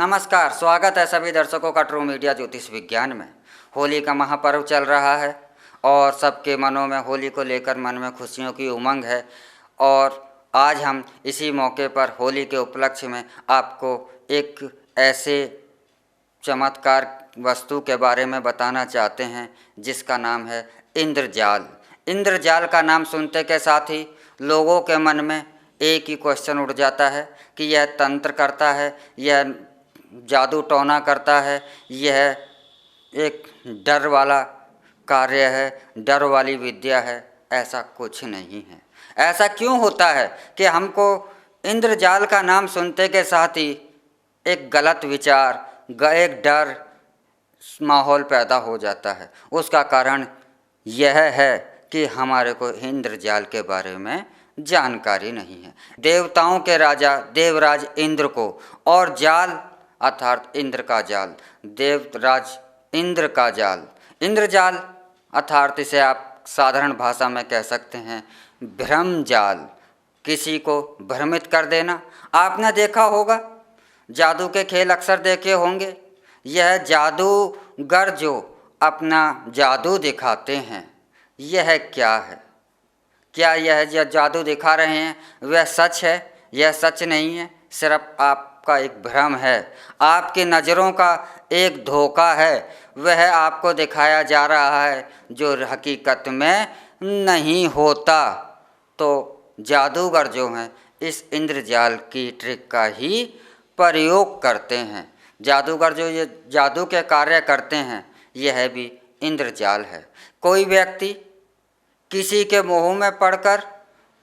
नमस्कार, स्वागत है सभी दर्शकों का ट्रू मीडिया ज्योतिष विज्ञान में। होली का महापर्व चल रहा है और सबके मनों में होली को लेकर मन में खुशियों की उमंग है। और आज हम इसी मौके पर होली के उपलक्ष्य में आपको एक ऐसे चमत्कार वस्तु के बारे में बताना चाहते हैं जिसका नाम है इंद्रजाल। इंद्रजाल का नाम सुनते के साथ ही लोगों के मन में एक ही क्वेश्चन उठ जाता है कि यह तंत्र करता है, यह जादू टोना करता है, यह एक डर वाला कार्य है, डर वाली विद्या है। ऐसा कुछ नहीं है। ऐसा क्यों होता है कि हमको इंद्रजाल का नाम सुनते के साथ ही एक गलत विचार, एक डर माहौल पैदा हो जाता है? उसका कारण यह है कि हमारे को इंद्रजाल के बारे में जानकारी नहीं है। देवताओं के राजा देवराज इंद्र को और जाल अर्थात इंद्र का जाल, देवराज इंद्र का जाल, इंद्रजाल अर्थात इसे आप साधारण भाषा में कह सकते हैं भ्रम जाल, किसी को भ्रमित कर देना। आपने देखा होगा, जादू के खेल अक्सर देखे होंगे। यह जादूगर जो अपना जादू दिखाते हैं, यह क्या है? क्या यह जो जादू दिखा रहे हैं वह सच है? यह सच नहीं है, सिर्फ आपका एक भ्रम है, आपकी नज़रों का एक धोखा है। वह आपको दिखाया जा रहा है जो हकीकत में नहीं होता। तो जादूगर जो हैं इस इंद्रजाल की ट्रिक का ही प्रयोग करते हैं। जादूगर जो ये जादू के कार्य करते हैं, यह भी इंद्रजाल है। कोई व्यक्ति किसी के मोह में पड़कर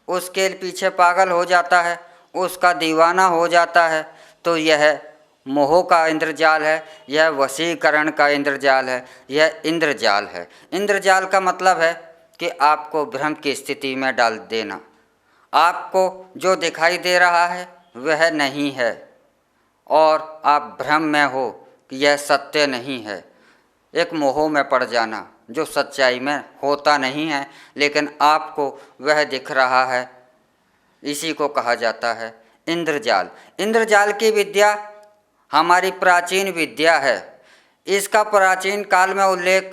उसके पीछे पागल हो जाता है, उसका दीवाना हो जाता है, तो यह मोह का इंद्रजाल है, यह वशीकरण का इंद्रजाल है, यह इंद्रजाल है। इंद्रजाल का मतलब है कि आपको भ्रम की स्थिति में डाल देना। आपको जो दिखाई दे रहा है वह नहीं है और आप भ्रम में हो कि यह सत्य नहीं है। एक मोह में पड़ जाना जो सच्चाई में होता नहीं है, लेकिन आपको वह दिख रहा है, इसी को कहा जाता है इंद्रजाल। इंद्रजाल की विद्या हमारी प्राचीन विद्या है। इसका प्राचीन काल में उल्लेख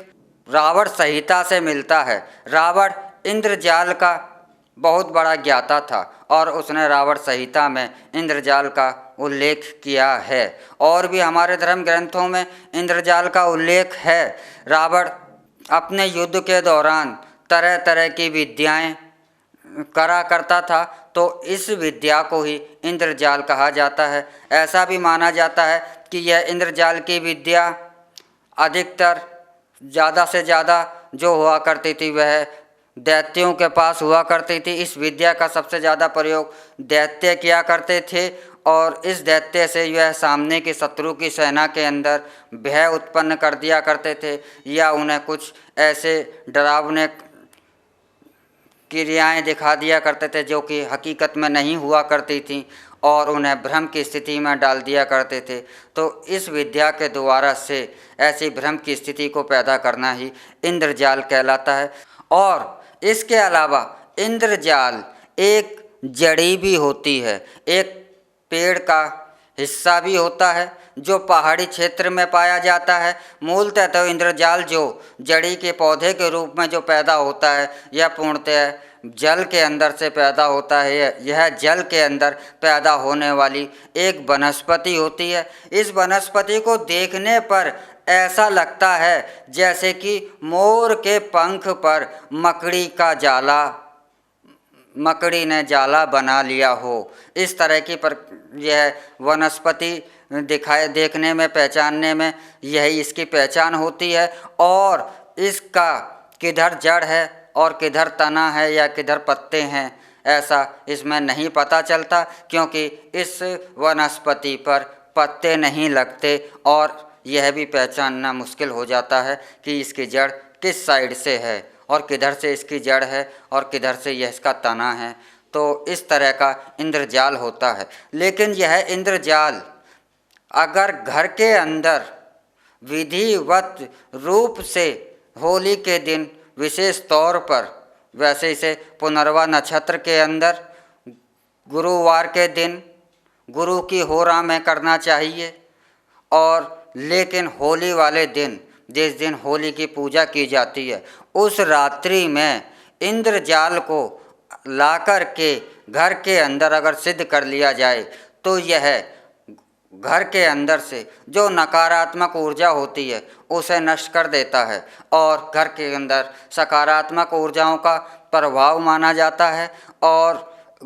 रावण संहिता से मिलता है। रावण इंद्रजाल का बहुत बड़ा ज्ञाता था और उसने रावण संहिता में इंद्रजाल का उल्लेख किया है। और भी हमारे धर्म ग्रंथों में इंद्रजाल का उल्लेख है। रावण अपने युद्ध के दौरान तरह तरह की विद्याएं करा करता था, तो इस विद्या को ही इंद्रजाल कहा जाता है। ऐसा भी माना जाता है कि यह इंद्रजाल की विद्या अधिकतर ज़्यादा से ज़्यादा जो हुआ करती थी वह दैत्यों के पास हुआ करती थी। इस विद्या का सबसे ज़्यादा प्रयोग दैत्य किया करते थे और इस दैत्य से यह सामने के शत्रु की सेना के अंदर भय उत्पन्न कर दिया करते थे या उन्हें कुछ ऐसे डरावने क्रियाएं दिखा दिया करते थे जो कि हकीकत में नहीं हुआ करती थी और उन्हें भ्रम की स्थिति में डाल दिया करते थे। तो इस विद्या के द्वारा से ऐसी भ्रम की स्थिति को पैदा करना ही इंद्रजाल कहलाता है। और इसके अलावा इंद्रजाल एक जड़ी भी होती है, एक पेड़ का हिस्सा भी होता है जो पहाड़ी क्षेत्र में पाया जाता है। मूलतः तो इंद्रजाल जो जड़ी के पौधे के रूप में जो पैदा होता है, यह पूर्णतः जल के अंदर से पैदा होता है। यह जल के अंदर पैदा होने वाली एक वनस्पति होती है। इस वनस्पति को देखने पर ऐसा लगता है जैसे कि मोर के पंख पर मकड़ी ने जाला बना लिया हो। इस तरह की पर यह वनस्पति देखने में, पहचानने में यही इसकी पहचान होती है। और इसका किधर जड़ है और किधर तना है या किधर पत्ते हैं, ऐसा इसमें नहीं पता चलता, क्योंकि इस वनस्पति पर पत्ते नहीं लगते और यह भी पहचानना मुश्किल हो जाता है कि इसकी जड़ किस साइड से है और किधर से इसकी जड़ है और किधर से यह इसका तना है। तो इस तरह का इंद्रजाल होता है। लेकिन यह इंद्रजाल अगर घर के अंदर विधिवत रूप से होली के दिन विशेष तौर पर, वैसे इसे पुनर्वा नक्षत्र के अंदर गुरुवार के दिन गुरु की होरा में करना चाहिए। और लेकिन होली वाले दिन, जिस दिन होली की पूजा की जाती है, उस रात्रि में इंद्रजाल को ला कर के घर के अंदर अगर सिद्ध कर लिया जाए तो यह घर के अंदर से जो नकारात्मक ऊर्जा होती है उसे नष्ट कर देता है और घर के अंदर सकारात्मक ऊर्जाओं का प्रभाव माना जाता है और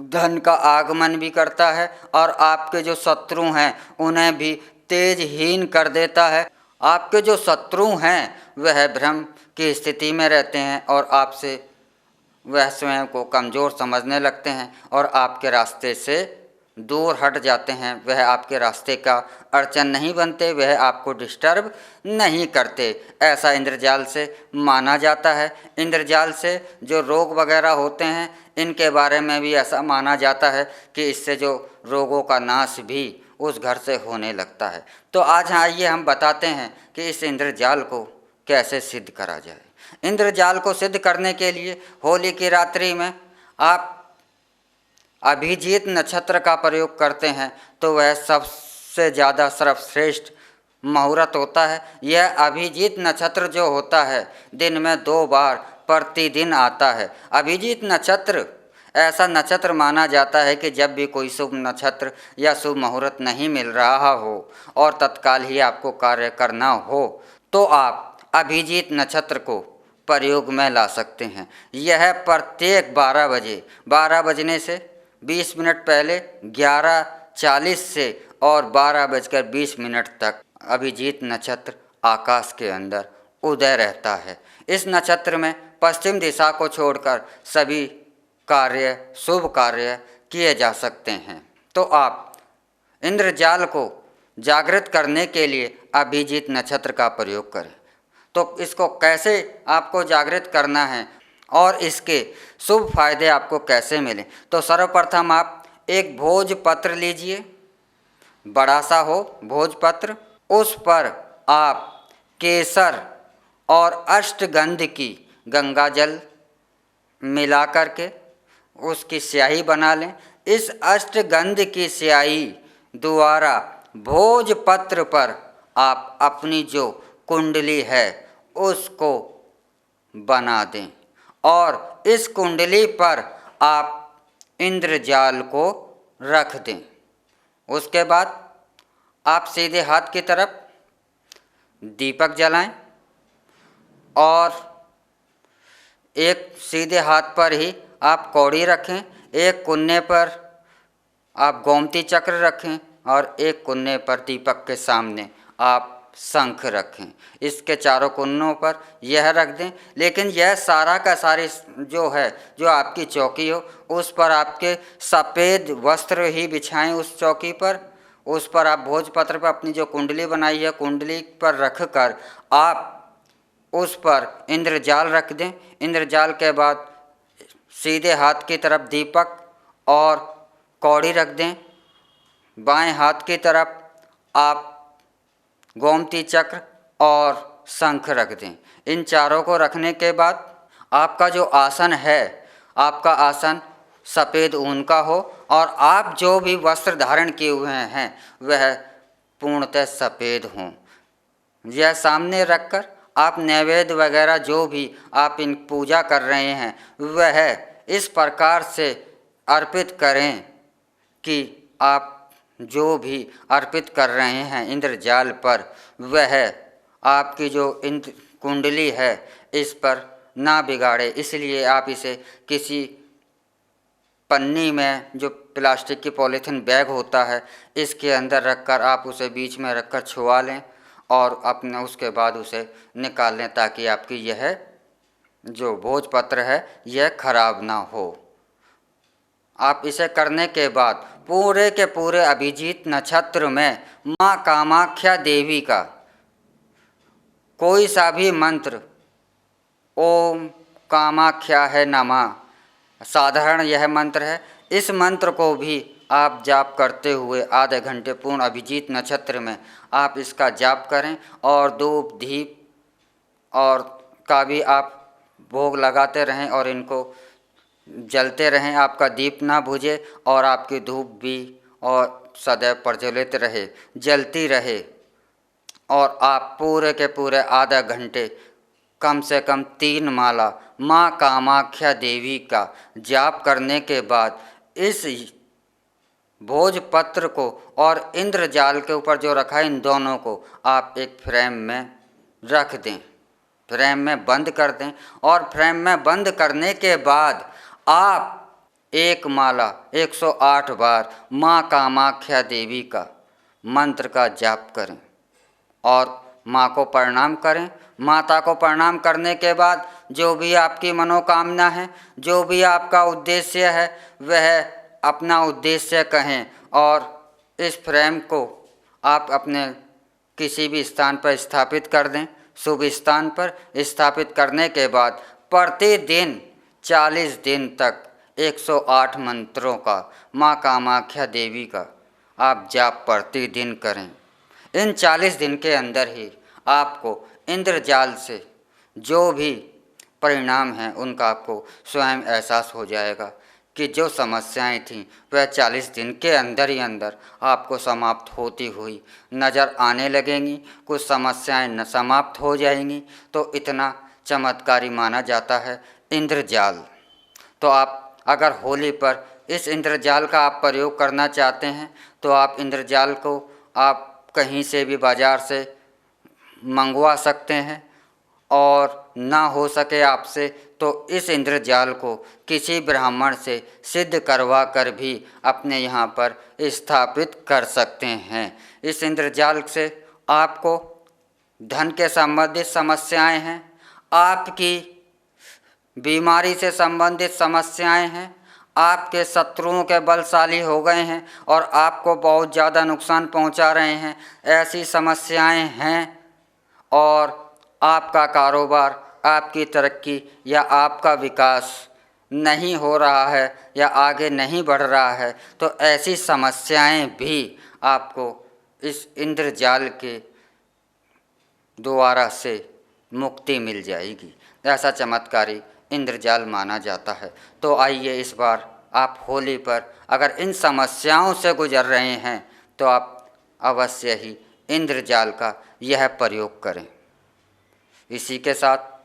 धन का आगमन भी करता है और आपके जो शत्रु हैं उन्हें भी तेजहीन कर देता है। आपके जो शत्रु हैं वह भ्रम की स्थिति में रहते हैं और आपसे वह स्वयं को कमज़ोर समझने लगते हैं और आपके रास्ते से दूर हट जाते हैं। वह आपके रास्ते का अड़चन नहीं बनते, वह आपको डिस्टर्ब नहीं करते। ऐसा इंद्रजाल से माना जाता है। इंद्रजाल से जो रोग वगैरह होते हैं इनके बारे में भी ऐसा माना जाता है कि इससे जो रोगों का नाश भी उस घर से होने लगता है। तो आज आइए हम बताते हैं कि इस इंद्रजाल को कैसे सिद्ध करा जाए। इंद्रजाल को सिद्ध करने के लिए होली की रात्रि में आप अभिजीत नक्षत्र का प्रयोग करते हैं तो वह सबसे ज़्यादा सर्वश्रेष्ठ मुहूर्त होता है। यह अभिजीत नक्षत्र जो होता है दिन में 2 बार प्रतिदिन आता है। अभिजीत नक्षत्र ऐसा नक्षत्र माना जाता है कि जब भी कोई शुभ नक्षत्र या शुभ मुहूर्त नहीं मिल रहा हो और तत्काल ही आपको कार्य करना हो तो आप अभिजीत नक्षत्र को प्रयोग में ला सकते हैं। यह प्रत्येक 12 बजने से 20 मिनट पहले 11:40 से और 12:20 तक अभिजीत नक्षत्र आकाश के अंदर उदय रहता है। इस नक्षत्र में पश्चिम दिशा को छोड़कर सभी कार्य, शुभ कार्य किए जा सकते हैं। तो आप इंद्रजाल को जागृत करने के लिए अभिजीत नक्षत्र का प्रयोग करें। तो इसको कैसे आपको जागृत करना है और इसके शुभ फायदे आपको कैसे मिलें, तो सर्वप्रथम आप एक भोजपत्र लीजिए, बड़ा सा हो भोजपत्र। उस पर आप केसर और अष्टगंध की गंगा जल मिला करके उसकी स्याही बना लें। इस अष्टगंध की स्याही द्वारा भोजपत्र पर आप अपनी जो कुंडली है उसको बना दें और इस कुंडली पर आप इंद्रजाल को रख दें। उसके बाद आप सीधे हाथ की तरफ दीपक जलाएं और एक सीधे हाथ पर ही आप कौड़ी रखें, एक कुन्ने पर आप गोमती चक्र रखें और एक कुन्ने पर दीपक के सामने आप शंख रखें। इसके चारों कुन्नों पर यह रख दें। लेकिन यह सारा का सारी जो है, जो आपकी चौकी हो उस पर आपके सफ़ेद वस्त्र ही बिछाएं। उस चौकी पर उस पर आप भोजपत्र पर अपनी जो कुंडली बनाई है कुंडली पर रख कर आप उस पर इंद्रजाल रख दें। इंद्रजाल के बाद सीधे हाथ की तरफ दीपक और कौड़ी रख दें। बाएं हाथ की तरफ आप गोमती चक्र और शंख रख दें। इन चारों को रखने के बाद आपका जो आसन है, आपका आसन सफ़ेद ऊन का हो और आप जो भी वस्त्र धारण किए हुए हैं वह पूर्णतः सफ़ेद हों। यह सामने रखकर आप नैवेद्य वगैरह जो भी आप इन पूजा कर रहे हैं वह इस प्रकार से अर्पित करें कि आप जो भी अर्पित कर रहे हैं इंद्रजाल पर वह आपकी जो इंद्र कुंडली है इस पर ना बिगाड़े। इसलिए आप इसे किसी पन्नी में, जो प्लास्टिक की पॉलीथीन बैग होता है, इसके अंदर रखकर आप उसे बीच में रखकर छुआ लें और अपने उसके बाद उसे निकाल लें ताकि आपकी यह जो भोजपत्र है यह खराब ना हो। आप इसे करने के बाद पूरे के पूरे अभिजीत नक्षत्र में माँ कामाख्या देवी का कोई सा भी मंत्र, ओम कामाख्या है नमः, साधारण यह मंत्र है, इस मंत्र को भी आप जाप करते हुए आधे घंटे पूर्ण अभिजीत नक्षत्र में आप इसका जाप करें और धूप दीप और का भी आप भोग लगाते रहें और इनको जलते रहें। आपका दीप ना बुझे और आपकी धूप भी और सदैव प्रज्वलित रहे, जलती रहे। और आप पूरे के पूरे आधा घंटे कम से कम 3 माला माँ कामाख्या देवी का जाप करने के बाद इस भोजपत्र को और इंद्रजाल के ऊपर जो रखा है, इन दोनों को आप एक फ्रेम में रख दें, फ्रेम में बंद कर दें। और फ्रेम में बंद करने के बाद आप एक माला 108 बार माँ कामाख्या देवी का मंत्र का जाप करें और माँ को प्रणाम करें। माता को प्रणाम करने के बाद जो भी आपकी मनोकामना है, जो भी आपका उद्देश्य है, वह अपना उद्देश्य कहें और इस फ्रेम को आप अपने किसी भी स्थान पर स्थापित कर दें। शुभ स्थान पर स्थापित करने के बाद प्रतिदिन 40 दिन तक 108 मंत्रों का माँ कामाख्या देवी का आप जाप प्रतिदिन करें। इन 40 दिन के अंदर ही आपको इंद्रजाल से जो भी परिणाम हैं उनका आपको स्वयं एहसास हो जाएगा कि जो समस्याएं थीं वह 40 दिन के अंदर ही अंदर आपको समाप्त होती हुई नज़र आने लगेंगी। कुछ समस्याएं न समाप्त हो जाएंगी। तो इतना चमत्कारी माना जाता है इंद्रजाल। तो आप अगर होली पर इस इंद्रजाल का आप प्रयोग करना चाहते हैं तो आप इंद्रजाल को आप कहीं से भी बाज़ार से मंगवा सकते हैं, और ना हो सके आपसे तो इस इंद्रजाल को किसी ब्राह्मण से सिद्ध करवा कर भी अपने यहाँ पर स्थापित कर सकते हैं। इस इंद्रजाल से आपको धन के संबंधित समस्याएं हैं, आपकी बीमारी से संबंधित समस्याएं हैं, आपके शत्रुओं के बलशाली हो गए हैं और आपको बहुत ज़्यादा नुकसान पहुंचा रहे हैं, ऐसी समस्याएं हैं, और आपका कारोबार, आपकी तरक्की या आपका विकास नहीं हो रहा है या आगे नहीं बढ़ रहा है, तो ऐसी समस्याएं भी आपको इस इंद्रजाल के द्वारा से मुक्ति मिल जाएगी। ऐसा चमत्कारी इंद्रजाल माना जाता है। तो आइए इस बार आप होली पर अगर इन समस्याओं से गुजर रहे हैं तो आप अवश्य ही इंद्रजाल का यह प्रयोग करें। इसी के साथ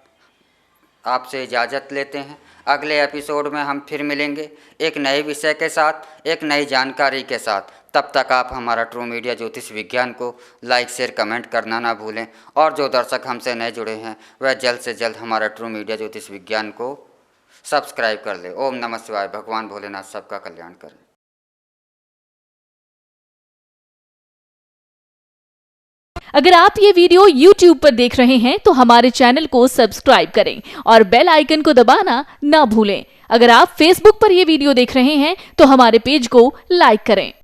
आपसे इजाज़त लेते हैं। अगले एपिसोड में हम फिर मिलेंगे एक नए विषय के साथ, एक नई जानकारी के साथ। तब तक आप हमारा ट्रू मीडिया ज्योतिष विज्ञान को लाइक, शेयर, कमेंट करना ना भूलें। और जो दर्शक हमसे नए जुड़े हैं वह जल्द से जल्द हमारा ट्रू मीडिया ज्योतिष विज्ञान को सब्सक्राइब कर ले। ओम नमः शिवाय। भगवान भोलेनाथ सबका कल्याण करें। अगर आप ये वीडियो YouTube पर देख रहे हैं तो हमारे चैनल को सब्सक्राइब करें और बेल आइकन को दबाना ना भूलें। अगर आप Facebook पर ये वीडियो देख रहे हैं तो हमारे पेज को लाइक करें।